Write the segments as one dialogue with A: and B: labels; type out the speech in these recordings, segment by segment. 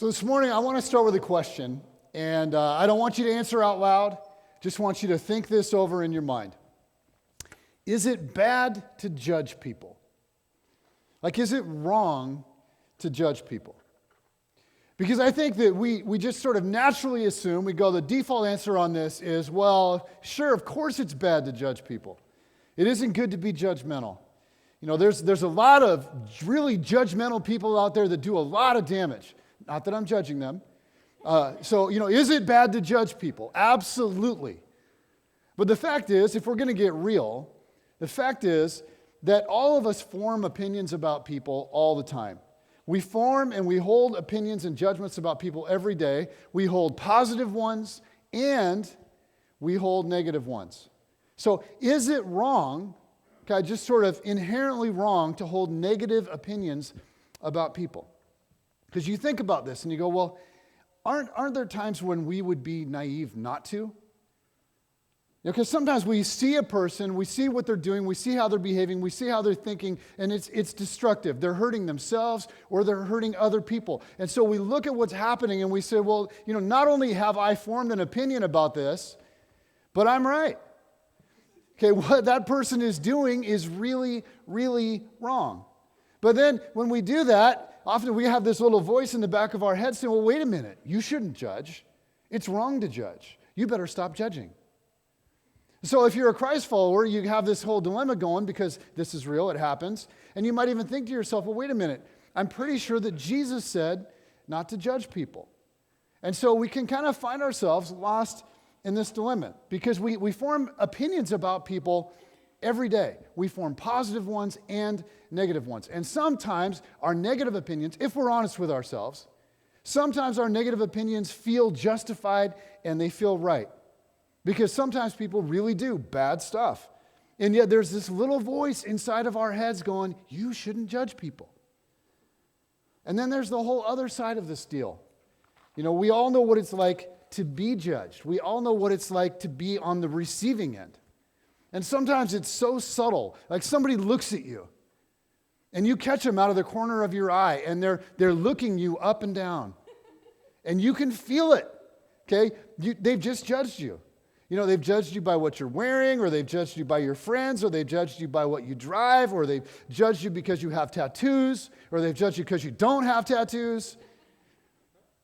A: So this morning, I want to start with a question, and I don't want you to answer out loud. Just want you to think this over in your mind. Is it bad to judge people? Like, is it wrong to judge people? Because I think that we just sort of naturally assume, the default answer on this is, well, sure, of course it's bad to judge people. It isn't good to be judgmental. You know, there's a lot of really judgmental people out there that do a lot of damage. Not that I'm judging them. Is it bad to judge people? Absolutely. But the fact is, if we're going to get real, the fact is that all of us form opinions about people all the time. We form and we hold opinions and judgments about people every day. We hold positive ones and we hold negative ones. So is it wrong, just sort of inherently wrong, to hold negative opinions about people? Because you think about this and you go, well, aren't there times when we would be naive not to? Because sometimes we see a person, we see what they're doing, we see how they're behaving, we see how they're thinking, and it's destructive. They're hurting themselves or they're hurting other people. And so we look at what's happening and we say, well, not only have I formed an opinion about this, but I'm right. Okay, what that person is doing is really, really wrong. But then when we do that, often we have this little voice in the back of our head saying, well, wait a minute, you shouldn't judge. It's wrong to judge. You better stop judging. So if you're a Christ follower, you have this whole dilemma going because this is real, it happens. And you might even think to yourself, well, wait a minute, I'm pretty sure that Jesus said not to judge people. And so we can kind of find ourselves lost in this dilemma because we form opinions about people every day. We form positive ones and negative ones. And sometimes our negative opinions, if we're honest with ourselves, sometimes our negative opinions feel justified and they feel right. Because sometimes people really do bad stuff. And yet there's this little voice inside of our heads going, you shouldn't judge people. And then there's the whole other side of this deal. We all know what it's like to be judged. We all know what it's like to be on the receiving end. And sometimes it's so subtle, like somebody looks at you and you catch them out of the corner of your eye and they're looking you up and down. And you can feel it, okay? They've just judged you. They've judged you by what you're wearing, or they've judged you by your friends, or they've judged you by what you drive, or they've judged you because you have tattoos, or they've judged you because you don't have tattoos.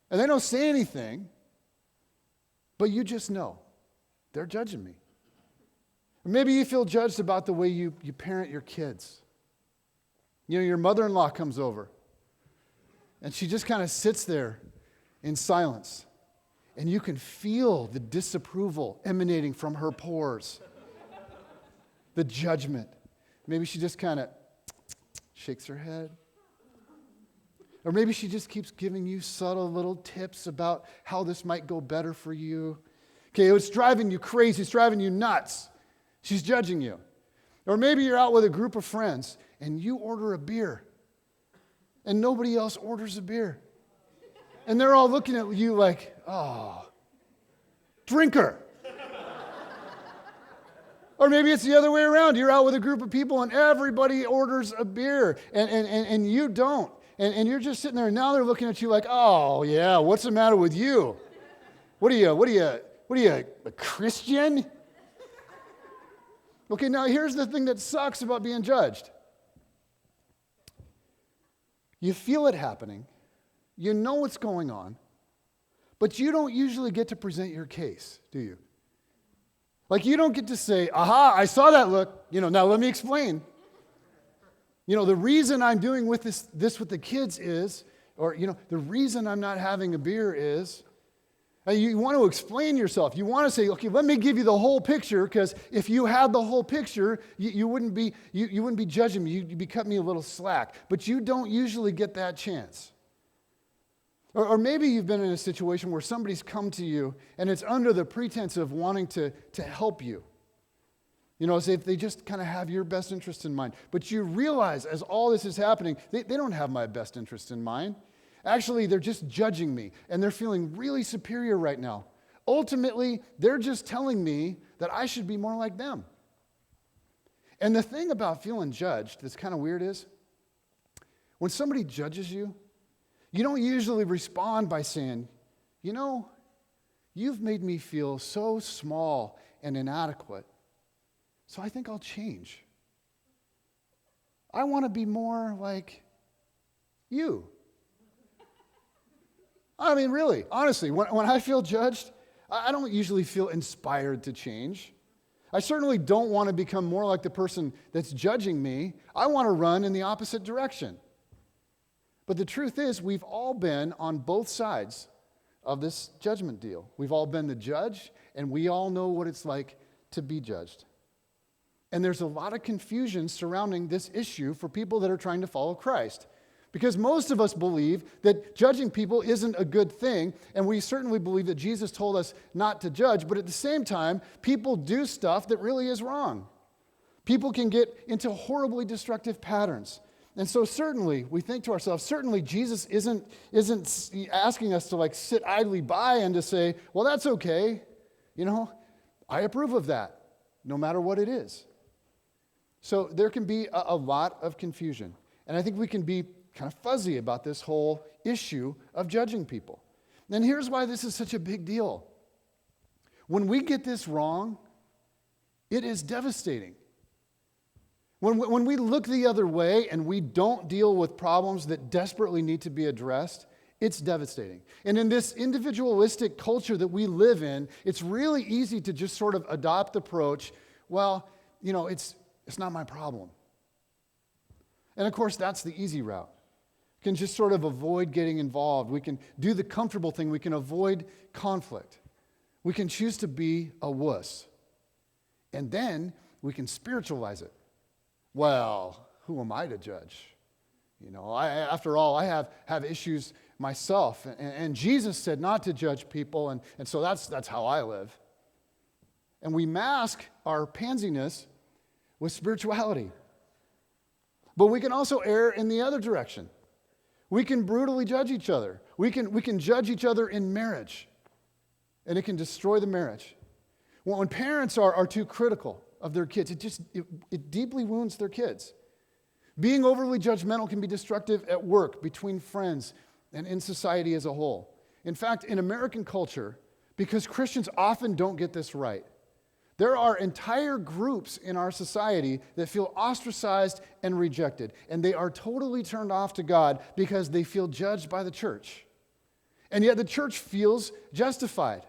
A: And they don't say anything, but you just know they're judging me. Or maybe you feel judged about the way you parent your kids. Your mother-in-law comes over, and she just kind of sits there in silence. And you can feel the disapproval emanating from her pores. The judgment. Maybe she just kind of shakes her head. Or maybe she just keeps giving you subtle little tips about how this might go better for you. Okay, it's driving you crazy. It's driving you nuts. She's judging you. Or maybe you're out with a group of friends and you order a beer. And nobody else orders a beer. And they're all looking at you like, oh, drinker. Or maybe it's the other way around. You're out with a group of people and everybody orders a beer and you don't. And you're just sitting there and now they're looking at you like, oh yeah, what's the matter with you? What are you, a Christian? Okay, now here's the thing that sucks about being judged. You feel it happening. You know what's going on, but you don't usually get to present your case, do you? Like you don't get to say, aha, I saw that look, now let me explain. The reason I'm doing with this with the kids is, or the reason I'm not having a beer is, you want to explain yourself. You want to say, okay, let me give you the whole picture, because if you had the whole picture, you wouldn't be judging me, you'd be cutting me a little slack. But you don't usually get that chance. Or maybe you've been in a situation where somebody's come to you and it's under the pretense of wanting to help you. As if they just kind of have your best interest in mind. But you realize as all this is happening, they don't have my best interest in mind. Actually, they're just judging me and they're feeling really superior right now. Ultimately, they're just telling me that I should be more like them. And the thing about feeling judged that's kind of weird is when somebody judges you, You don't usually respond by saying, you've made me feel so small and inadequate, so I think I'll change. I want to be more like you. I mean, really, honestly, when I feel judged, I don't usually feel inspired to change. I certainly don't want to become more like the person that's judging me. I want to run in the opposite direction. But the truth is, we've all been on both sides of this judgment deal. We've all been the judge, and we all know what it's like to be judged. And there's a lot of confusion surrounding this issue for people that are trying to follow Christ. Because most of us believe that judging people isn't a good thing, and we certainly believe that Jesus told us not to judge, but at the same time, people do stuff that really is wrong. People can get into horribly destructive patterns. And so certainly, we think to ourselves, certainly Jesus isn't asking us to sit idly by and to say, well, that's okay. I approve of that, no matter what it is. So there can be a lot of confusion. And I think we can be kind of fuzzy about this whole issue of judging people. And here's why this is such a big deal. When we get this wrong, it is devastating. When we look the other way and we don't deal with problems that desperately need to be addressed, it's devastating. And in this individualistic culture that we live in, it's really easy to just sort of adopt the approach, well, it's not my problem. And of course, that's the easy route. We can just sort of avoid getting involved. We can do the comfortable thing. We can avoid conflict. We can choose to be a wuss. And then we can spiritualize it. Well, who am I to judge? After all, I have issues myself. And Jesus said not to judge people, and so that's how I live. And we mask our pansiness with spirituality. But we can also err in the other direction. We can brutally judge each other. We can judge each other in marriage, and it can destroy the marriage. When parents are too critical of their kids, it deeply wounds their kids. Being overly judgmental can be destructive at work, between friends, and in society as a whole. In fact, in American culture, because Christians often don't get this right, there are entire groups in our society that feel ostracized and rejected, and they are totally turned off to God because they feel judged by the church. And yet the church feels justified,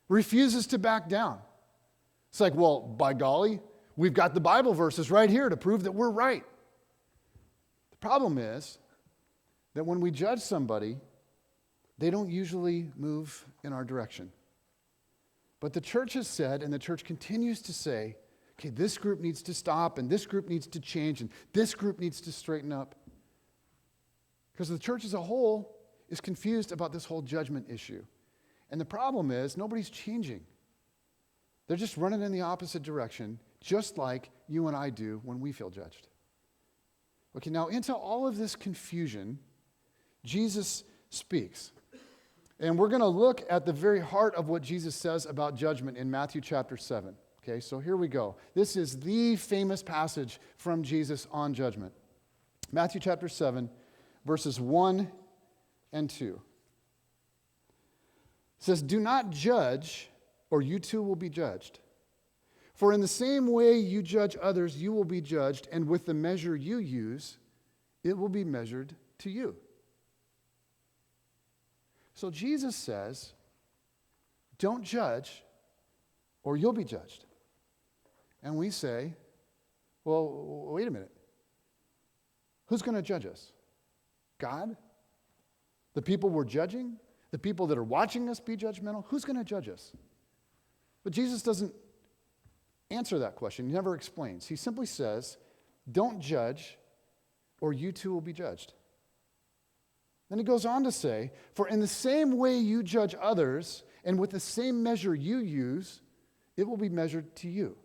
A: refuses to back down. It's like, well, by golly, we've got the Bible verses right here to prove that we're right. The problem is that when we judge somebody, they don't usually move in our direction. But the church has said, and the church continues to say, okay, this group needs to stop, and this group needs to change, and this group needs to straighten up. Because the church as a whole is confused about this whole judgment issue. And the problem is, nobody's changing. They're just running in the opposite direction, just like you and I do when we feel judged. Okay, now into all of this confusion, Jesus speaks. And we're going to look at the very heart of what Jesus says about judgment in Matthew chapter 7. Okay, so here we go. This is the famous passage from Jesus on judgment. Matthew chapter 7, verses 1 and 2. It says, "Do not judge, or you too will be judged. For in the same way you judge others, you will be judged, and with the measure you use, it will be measured to you." So Jesus says, don't judge, or you'll be judged. And we say, well, wait a minute. Who's going to judge us? God? The people we're judging? The people that are watching us be judgmental? Who's going to judge us? But Jesus doesn't answer that question. He never explains. He simply says, don't judge, or you too will be judged. Then he goes on to say, for in the same way you judge others, and with the same measure you use, it will be measured to you.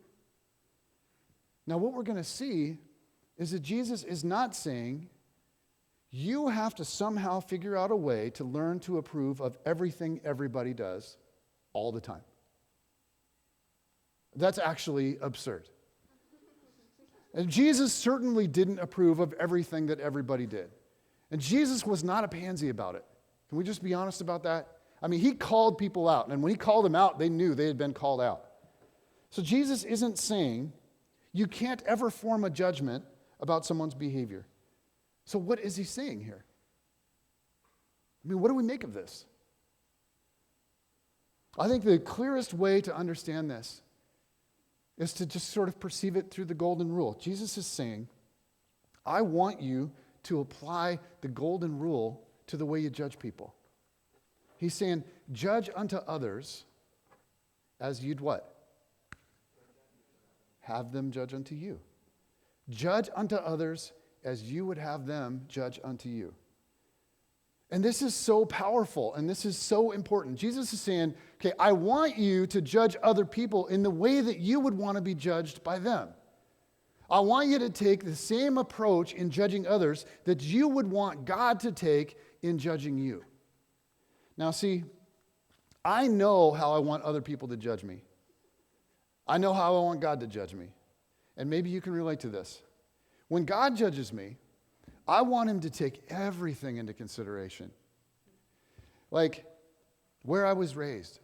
A: Now what we're going to see is that Jesus is not saying, you have to somehow figure out a way to learn to approve of everything everybody does all the time. That's actually absurd. And Jesus certainly didn't approve of everything that everybody did. And Jesus was not a pansy about it. Can we just be honest about that? I mean, he called people out. And when he called them out, they knew they had been called out. So Jesus isn't saying you can't ever form a judgment about someone's behavior. So what is he saying here? I mean, what do we make of this? I think the clearest way to understand this is to just sort of perceive it through the golden rule. Jesus is saying, I want you to apply the golden rule to the way you judge people. He's saying, judge unto others as you'd what? Have them judge unto you. Judge unto others as you would have them judge unto you. And this is so powerful, and this is so important. Jesus is saying, okay, I want you to judge other people in the way that you would want to be judged by them. I want you to take the same approach in judging others that you would want God to take in judging you. Now, see, I know how I want other people to judge me. I know how I want God to judge me. And maybe you can relate to this. When God judges me, I want him to take everything into consideration. Like where I was raised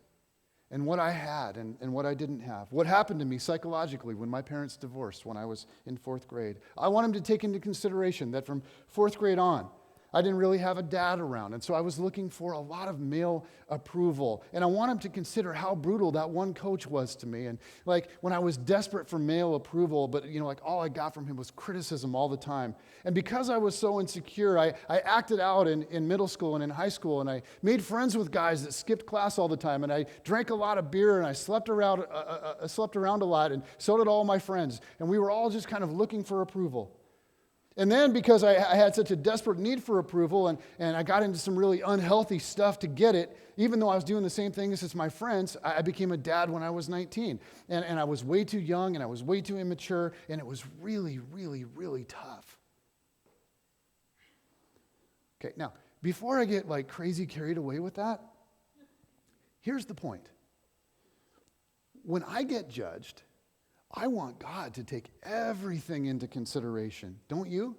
A: and what I had and what I didn't have. What happened to me psychologically when my parents divorced when I was in 4th grade. I want him to take into consideration that from 4th grade on, I didn't really have a dad around, and so I was looking for a lot of male approval. And I want him to consider how brutal that one coach was to me. And like when I was desperate for male approval, but like all I got from him was criticism all the time. And because I was so insecure, I acted out in middle school and in high school, and I made friends with guys that skipped class all the time, and I drank a lot of beer, and I slept around a lot, and so did all my friends. And we were all just kind of looking for approval. And then because I had such a desperate need for approval and I got into some really unhealthy stuff to get it, even though I was doing the same things as my friends, I became a dad when I was 19. And I was way too young and I was way too immature, and it was really, really, really tough. Okay, now, before I get like crazy carried away with that, here's the point. When I get judged, I want God to take everything into consideration. Don't you?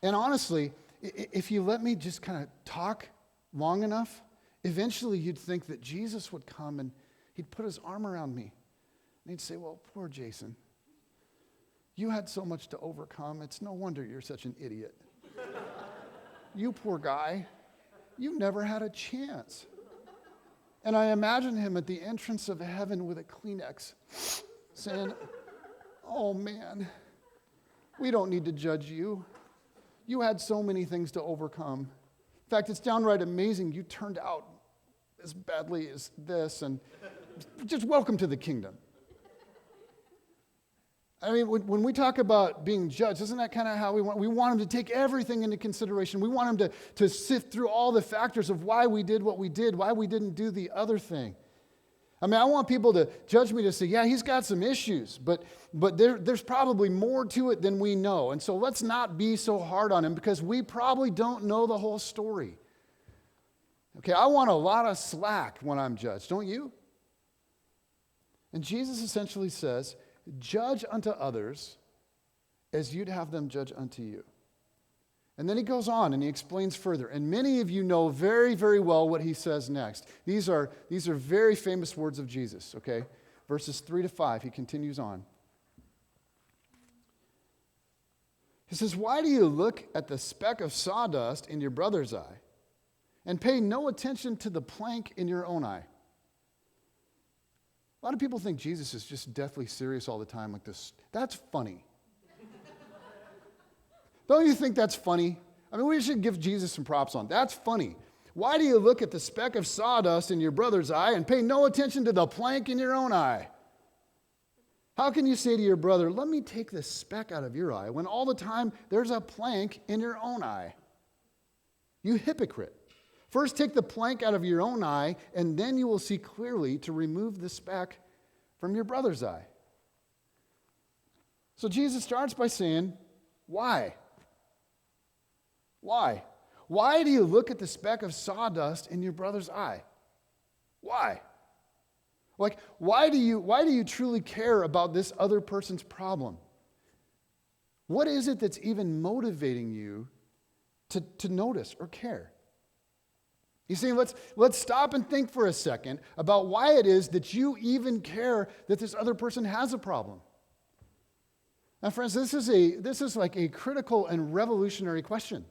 A: And honestly, if you let me just kind of talk long enough, eventually you'd think that Jesus would come and he'd put his arm around me. And he'd say, well, poor Jason. You had so much to overcome. It's no wonder you're such an idiot. You poor guy. You never had a chance. And I imagine him at the entrance of heaven with a Kleenex saying, oh man, we don't need to judge you. You had so many things to overcome. In fact, it's downright amazing you turned out as badly as this, and just welcome to the kingdom. I mean, when we talk about being judged, isn't that kind of how we want him to take everything into consideration. We want him to sift through all the factors of why we did what we did, why we didn't do the other thing. I mean, I want people to judge me to say, yeah, he's got some issues, but there's probably more to it than we know. And so let's not be so hard on him because we probably don't know the whole story. Okay, I want a lot of slack when I'm judged, don't you? And Jesus essentially says, judge unto others as you'd have them judge unto you. And then he goes on and he explains further. And many of you know very, very well what he says next. These are very famous words of Jesus, okay? Verses 3-5, he continues on. He says, why do you look at the speck of sawdust in your brother's eye and pay no attention to the plank in your own eye? A lot of people think Jesus is just deathly serious all the time like this. That's funny. Don't you think that's funny? I mean, we should give Jesus some props on. That's funny. Why do you look at the speck of sawdust in your brother's eye and pay no attention to the plank in your own eye? How can you say to your brother, let me take this speck out of your eye, when all the time there's a plank in your own eye? You hypocrite. First take the plank out of your own eye, and then you will see clearly to remove the speck from your brother's eye. So Jesus starts by saying, why? Why? Why do you look at the speck of sawdust in your brother's eye? Why? Like, why do you truly care about this other person's problem? What is it that's even motivating you to notice or care? You see, let's stop and think for a second about why it is that you even care that this other person has a problem. Now, friends, this is like a critical and revolutionary question.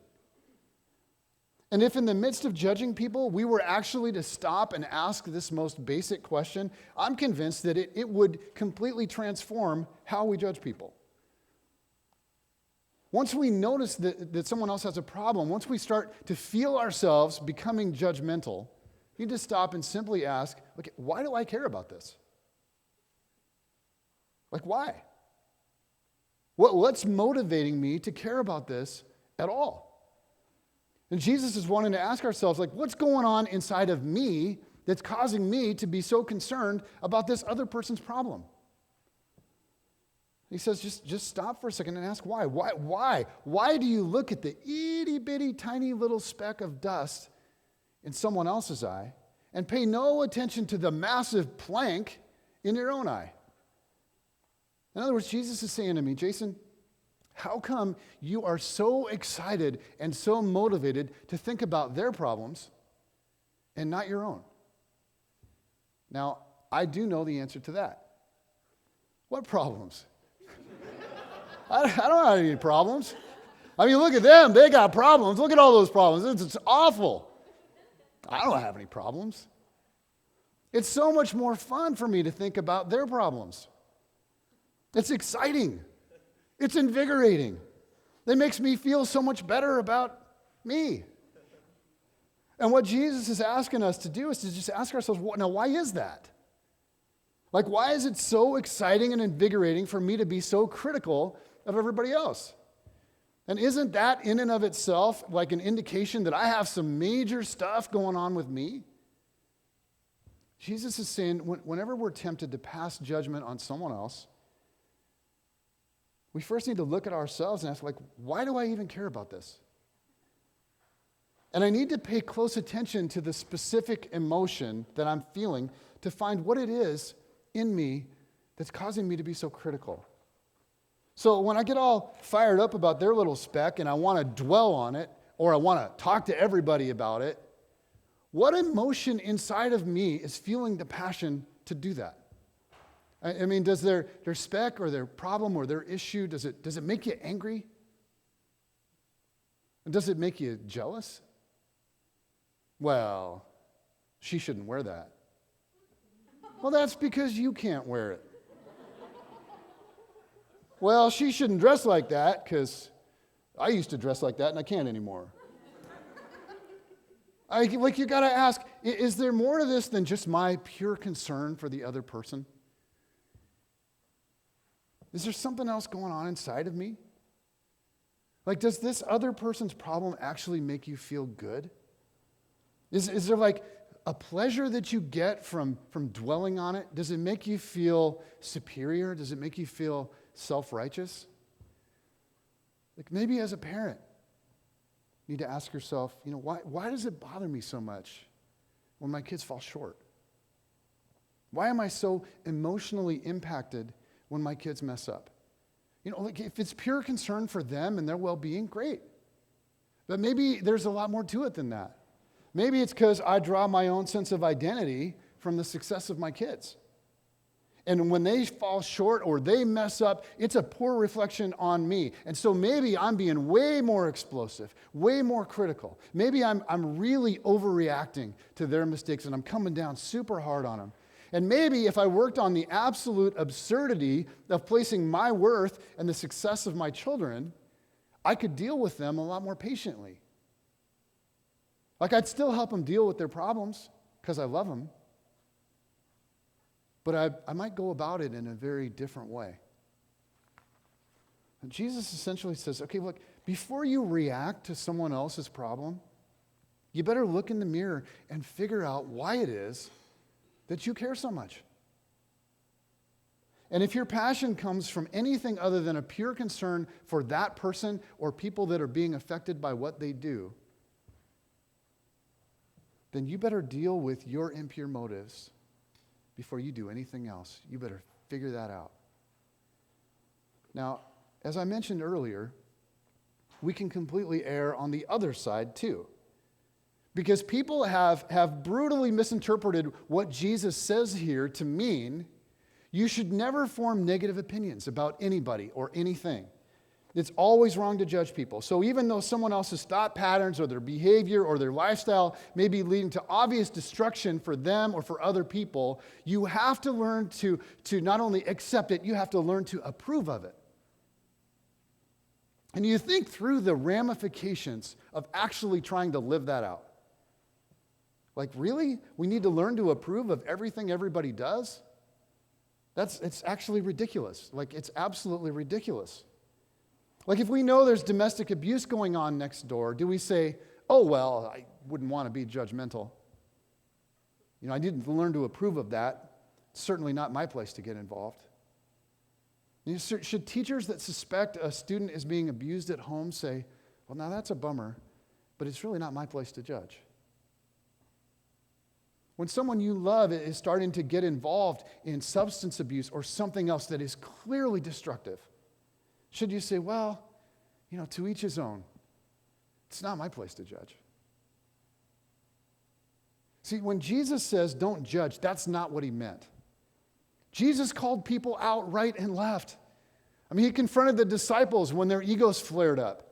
A: And if in the midst of judging people, we were actually to stop and ask this most basic question, I'm convinced that it would completely transform how we judge people. Once we notice that someone else has a problem, once we start to feel ourselves becoming judgmental, you need to stop and simply ask, okay, why do I care about this? Like, why? What's motivating me to care about this at all? And Jesus is wanting to ask ourselves, like, what's going on inside of me that's causing me to be so concerned about this other person's problem? He says, just stop for a second and ask why. Why do you look at the itty-bitty tiny little speck of dust in someone else's eye and pay no attention to the massive plank in your own eye? In other words, Jesus is saying to me, Jason, how come you are so excited and so motivated to think about their problems and not your own? Now, I do know the answer to that. What problems? I don't have any problems. I mean, look at them. They got problems. Look at all those problems. It's awful. I don't have any problems. It's so much more fun for me to think about their problems. It's exciting. It's invigorating. It makes me feel so much better about me. And what Jesus is asking us to do is to just ask ourselves, now, why is that? Like, why is it so exciting and invigorating for me to be so critical of everybody else? And isn't that in and of itself like an indication that I have some major stuff going on with me? Jesus is saying whenever we're tempted to pass judgment on someone else, we first need to look at ourselves and ask, like, why do I even care about this? And I need to pay close attention to the specific emotion that I'm feeling to find what it is in me that's causing me to be so critical. So when I get all fired up about their little speck and I want to dwell on it, or I want to talk to everybody about it, what emotion inside of me is feeling the passion to do that? I mean, does their speck or their problem or their issue, does it make you angry? And does it make you jealous? Well, she shouldn't wear that. Well, that's because you can't wear it. Well, she shouldn't dress like that because I used to dress like that and I can't anymore. You got to ask, is there more to this than just my pure concern for the other person? Is there something else going on inside of me? Like, does this other person's problem actually make you feel good? Is there like a pleasure that you get from dwelling on it? Does it make you feel superior? Does it make you feel self-righteous? Like maybe as a parent, you need to ask yourself, why does it bother me so much when my kids fall short? Why am I so emotionally impacted when my kids mess up? Like if it's pure concern for them and their well-being, great. But maybe there's a lot more to it than that. Maybe it's because I draw my own sense of identity from the success of my kids. And when they fall short or they mess up, it's a poor reflection on me. And so maybe I'm being way more explosive, way more critical. Maybe I'm really overreacting to their mistakes and I'm coming down super hard on them. And maybe if I worked on the absolute absurdity of placing my worth and the success of my children, I could deal with them a lot more patiently. Like I'd still help them deal with their problems because I love them. But I might go about it in a very different way. And Jesus essentially says, okay, look, before you react to someone else's problem, you better look in the mirror and figure out why it is that you care so much. And if your passion comes from anything other than a pure concern for that person or people that are being affected by what they do, then you better deal with your impure motives before you do anything else. You better figure that out. Now, as I mentioned earlier, we can completely err on the other side too. Because people have brutally misinterpreted what Jesus says here to mean you should never form negative opinions about anybody or anything. It's always wrong to judge people. So even though someone else's thought patterns or their behavior or their lifestyle may be leading to obvious destruction for them or for other people, you have to learn to not only accept it, you have to learn to approve of it. And you think through the ramifications of actually trying to live that out. Like, really? We need to learn to approve of everything everybody does? It's actually ridiculous. Like, it's absolutely ridiculous. Like, if we know there's domestic abuse going on next door, do we say, oh, well, I wouldn't want to be judgmental. I didn't learn to approve of that. It's certainly not my place to get involved. Should teachers that suspect a student is being abused at home say, well, now that's a bummer, but it's really not my place to judge? When someone you love is starting to get involved in substance abuse or something else that is clearly destructive, should you say, well, to each his own? It's not my place to judge. See, when Jesus says don't judge, that's not what he meant. Jesus called people out right and left. He confronted the disciples when their egos flared up,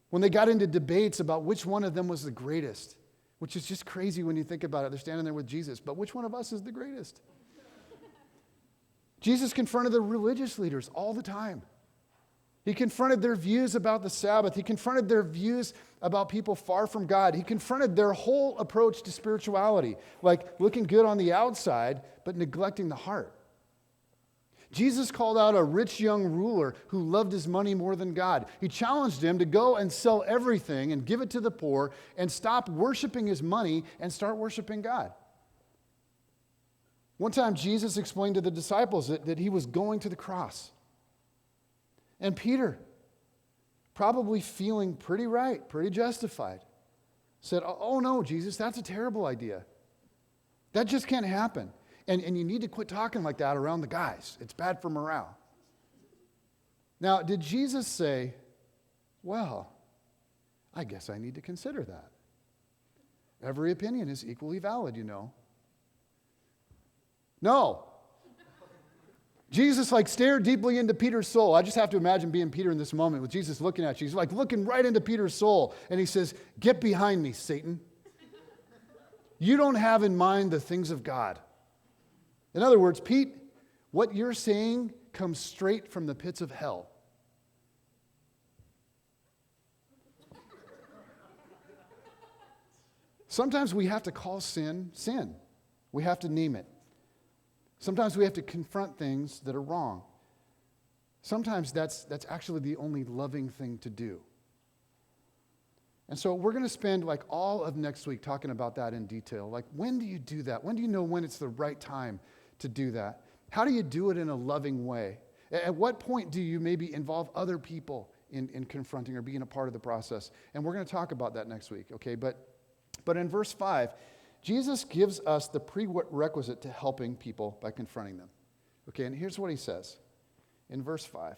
A: when they got into debates about which one of them was the greatest, which is just crazy when you think about it. They're standing there with Jesus, but which one of us is the greatest? Jesus confronted the religious leaders all the time. He confronted their views about the Sabbath. He confronted their views about people far from God. He confronted their whole approach to spirituality, like looking good on the outside, but neglecting the heart. Jesus called out a rich young ruler who loved his money more than God. He challenged him to go and sell everything and give it to the poor and stop worshiping his money and start worshiping God. One time, Jesus explained to the disciples that he was going to the cross. And Peter, probably feeling pretty right, pretty justified, said, oh no, Jesus, that's a terrible idea. That just can't happen. And you need to quit talking like that around the guys. It's bad for morale. Now, did Jesus say, well, I guess I need to consider that? Every opinion is equally valid, No. Jesus stared deeply into Peter's soul. I just have to imagine being Peter in this moment with Jesus looking at you. He's looking right into Peter's soul. And he says, get behind me, Satan. You don't have in mind the things of God. In other words, Pete, what you're saying comes straight from the pits of hell. Sometimes we have to call sin, sin. We have to name it. Sometimes we have to confront things that are wrong. Sometimes that's actually the only loving thing to do. And so we're going to spend all of next week talking about that in detail. When do you do that? When do you know when it's the right time to do that? How do you do it in a loving way? At what point do you maybe involve other people in confronting or being a part of the process? And we're going to talk about that next week, okay? But in verse 5, Jesus gives us the prerequisite to helping people by confronting them. Okay, and here's what he says in verse 5.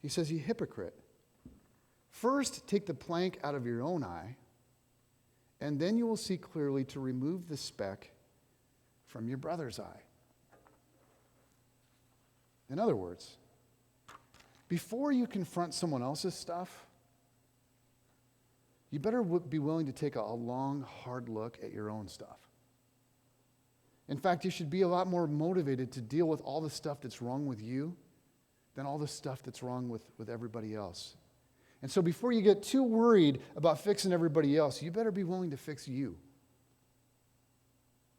A: He says, you hypocrite, first take the plank out of your own eye, and then you will see clearly to remove the speck from your brother's eye. In other words, before you confront someone else's stuff, you better be willing to take a long, hard look at your own stuff. In fact, you should be a lot more motivated to deal with all the stuff that's wrong with you than all the stuff that's wrong with everybody else. And so before you get too worried about fixing everybody else, you better be willing to fix you.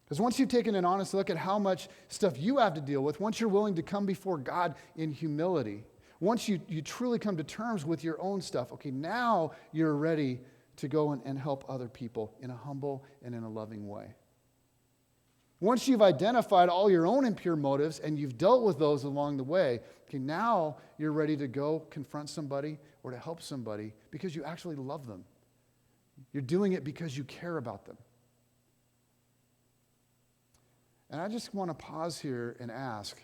A: Because once you've taken an honest look at how much stuff you have to deal with, once you're willing to come before God in humility, once you truly come to terms with your own stuff, okay, now you're ready to go and help other people in a humble and in a loving way. Once you've identified all your own impure motives and you've dealt with those along the way, okay, now you're ready to go confront somebody or to help somebody because you actually love them. You're doing it because you care about them. And I just want to pause here and ask,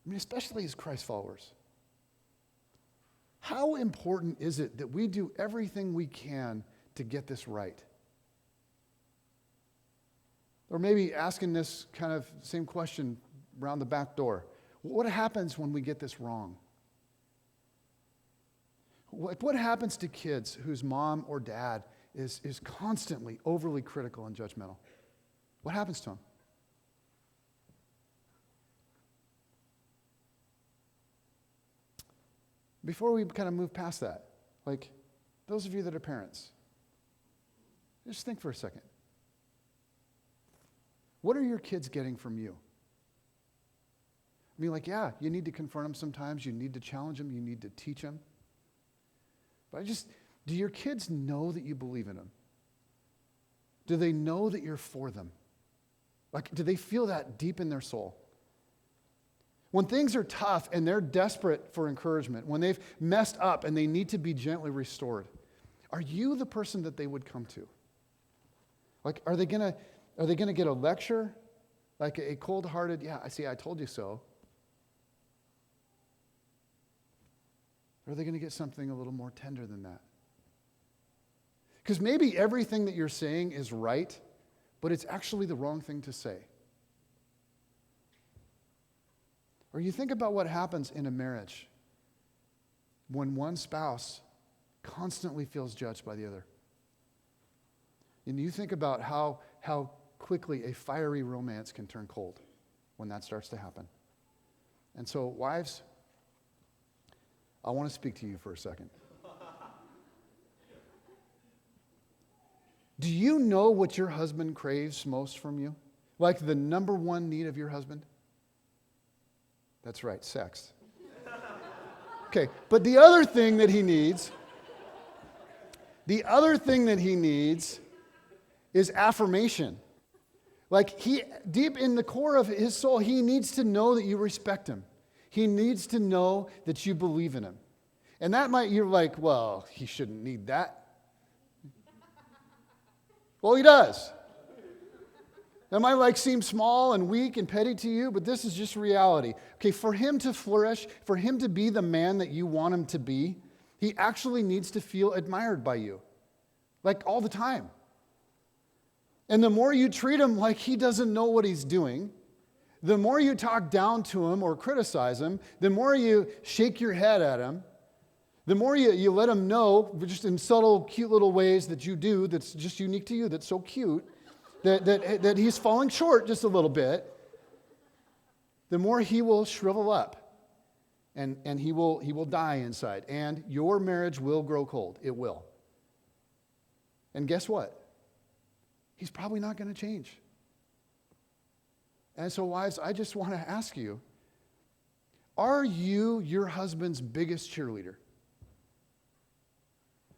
A: I mean, especially as Christ followers. How important is it that we do everything we can to get this right? Or maybe asking this kind of same question around the back door. What happens when we get this wrong? What happens to kids whose mom or dad is constantly overly critical and judgmental? What happens to them? Before we kind of move past that, like those of you that are parents, just think for a second. What are your kids getting from you? I mean, like, yeah, you need to confront them sometimes. You need to challenge them. You need to teach them. But do your kids know that you believe in them? Do they know that you're for them? Like, do they feel that deep in their soul? When things are tough and they're desperate for encouragement, when they've messed up and they need to be gently restored, are you the person that they would come to? Like, are they gonna get a lecture? Like a cold-hearted, yeah, I told you so? Or are they gonna get something a little more tender than that? Because maybe everything that you're saying is right, but it's actually the wrong thing to say. Or you think about what happens in a marriage when one spouse constantly feels judged by the other. And you think about how quickly a fiery romance can turn cold when that starts to happen. And so, wives, I want to speak to you for a second. Do you know what your husband craves most from you? Like the number one need of your husband? That's right, sex. Okay, but the other thing that he needs is affirmation. Like deep in the core of his soul, he needs to know that you respect him. He needs to know that you believe in him. And you're like, well, he shouldn't need that. Well, he does. That might seem small and weak and petty to you, but this is just reality. Okay, for him to flourish, for him to be the man that you want him to be, he actually needs to feel admired by you. Like all the time. And the more you treat him like he doesn't know what he's doing, the more you talk down to him or criticize him, the more you shake your head at him, the more you let him know, just in subtle, cute little ways that you do that's just unique to you, that's so cute, that he's falling short just a little bit, the more he will shrivel up and he will die inside. And your marriage will grow cold. It will. And guess what? He's probably not going to change. And so, wives, I just want to ask you, are you your husband's biggest cheerleader?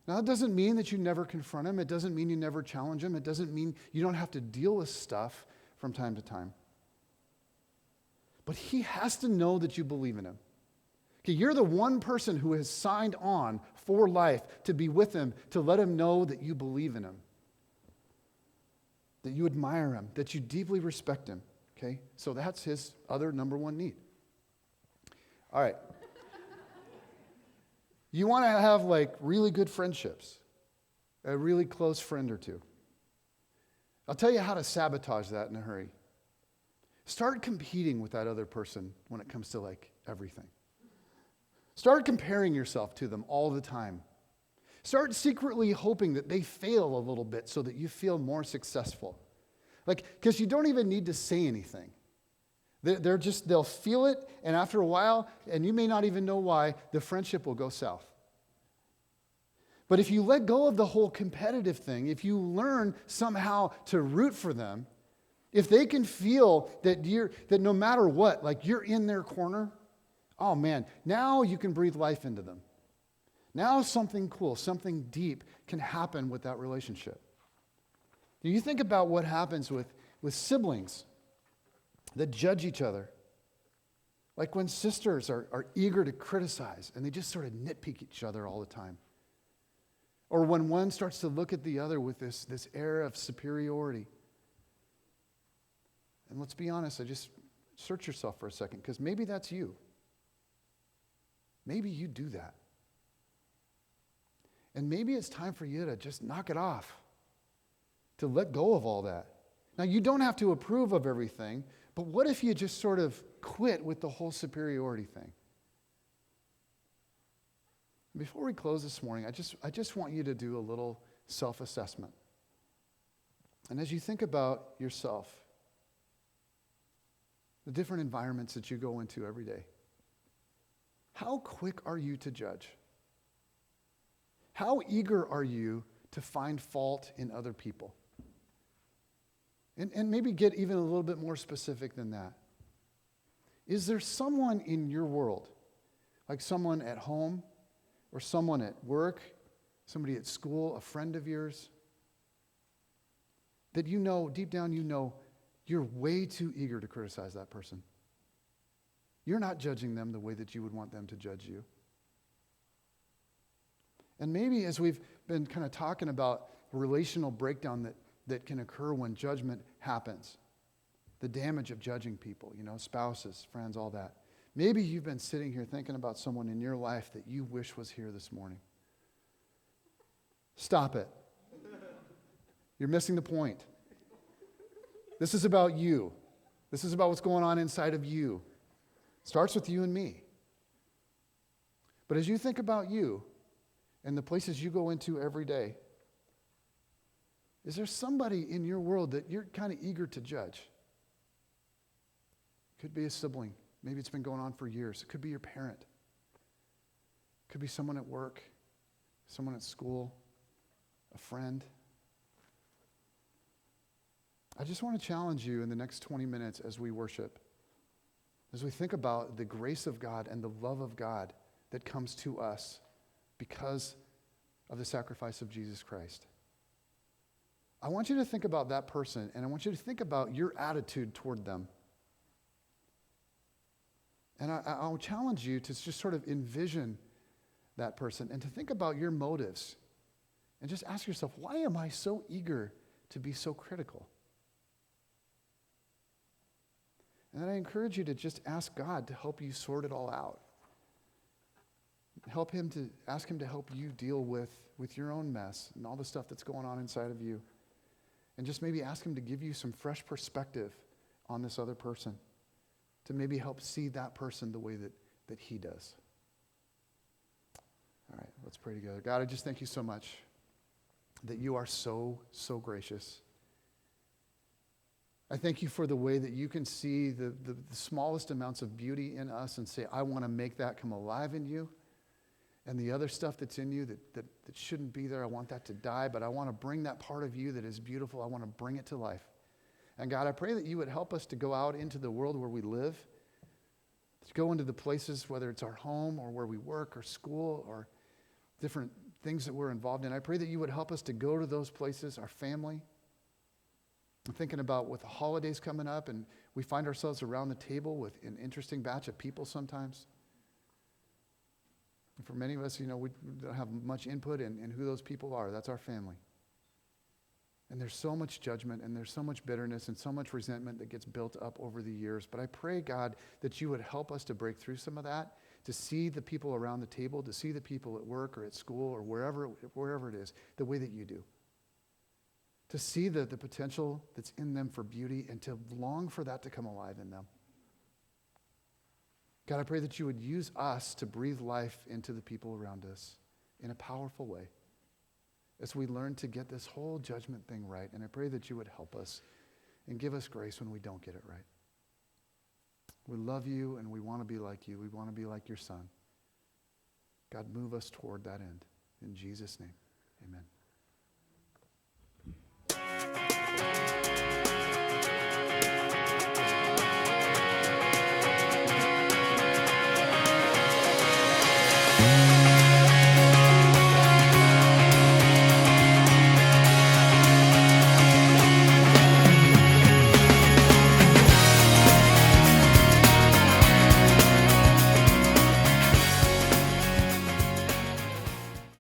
A: Now, it doesn't mean that you never confront him. It doesn't mean you never challenge him. It doesn't mean you don't have to deal with stuff from time to time. But he has to know that you believe in him. Okay, you're the one person who has signed on for life to be with him, to let him know that you believe in him, that you admire him, that you deeply respect him. Okay, so that's his other number one need. All right. You want to have really good friendships, a really close friend or two. I'll tell you how to sabotage that in a hurry. Start competing with that other person when it comes to everything. Start comparing yourself to them all the time. Start secretly hoping that they fail a little bit so that you feel more successful. Because you don't even need to say anything. They'll feel it, and after a while, and you may not even know why, the friendship will go south. But if you let go of the whole competitive thing, if you learn somehow to root for them, if they can feel that no matter what, you're in their corner, oh man, now you can breathe life into them. Now something cool, something deep can happen with that relationship. You think about what happens with siblings that judge each other. Like when sisters are eager to criticize and they just sort of nitpick each other all the time. Or when one starts to look at the other with this air of superiority. And let's be honest, I just Search yourself for a second, because maybe that's you. Maybe you do that. And maybe it's time for you to just knock it off, to let go of all that. Now, you don't have to approve of everything, but what if you just sort of quit with the whole superiority thing? Before we close this morning, I just want you to do a little self-assessment. And as you think about yourself, the different environments that you go into every day, how quick are you to judge? How eager are you to find fault in other people? And maybe get even a little bit more specific than that. Is there someone in your world, like someone at home or someone at work, somebody at school, a friend of yours, that you know, deep down you know, you're way too eager to criticize that person? You're not judging them the way that you would want them to judge you. And maybe as we've been kind of talking about relational breakdown that can occur when judgment happens, the damage of judging people, spouses, friends, all that. Maybe you've been sitting here thinking about someone in your life that you wish was here this morning. Stop it. You're missing the point. This is about you. This is about what's going on inside of you. It starts with you and me. But as you think about you and the places you go into every day, is there somebody in your world that you're kind of eager to judge? Could be a sibling. Maybe it's been going on for years. It could be your parent. It could be someone at work, someone at school, a friend. I just want to challenge you in the next 20 minutes as we worship, as we think about the grace of God and the love of God that comes to us because of the sacrifice of Jesus Christ. I want you to think about that person, and I want you to think about your attitude toward them. And I'll challenge you to just sort of envision that person and to think about your motives and just ask yourself, why am I so eager to be so critical? And then I encourage you to just ask God to help you sort it all out. Ask him to help you deal with your own mess and all the stuff that's going on inside of you. And just maybe ask him to give you some fresh perspective on this other person, to maybe help see that person the way that he does. All right, let's pray together. God, I just thank you so much that you are so, so gracious. I thank you for the way that you can see the smallest amounts of beauty in us and say, I want to make that come alive in you. And the other stuff that's in you that shouldn't be there, I want that to die, but I want to bring that part of you that is beautiful, I want to bring it to life. And God, I pray that you would help us to go out into the world where we live, to go into the places, whether it's our home or where we work or school or different things that we're involved in. I pray that you would help us to go to those places, our family. I'm thinking about with the holidays coming up, and we find ourselves around the table with an interesting batch of people sometimes. And for many of us, we don't have much input in who those people are. That's our family. And there's so much judgment, and there's so much bitterness, and so much resentment that gets built up over the years. But I pray, God, that you would help us to break through some of that, to see the people around the table, to see the people at work or at school or wherever it is, the way that you do. To see the potential that's in them for beauty and to long for that to come alive in them. God, I pray that you would use us to breathe life into the people around us in a powerful way as we learn to get this whole judgment thing right. And I pray that you would help us and give us grace when we don't get it right. We love you and we want to be like you. We want to be like your Son. God, move us toward that end. In Jesus' name, amen.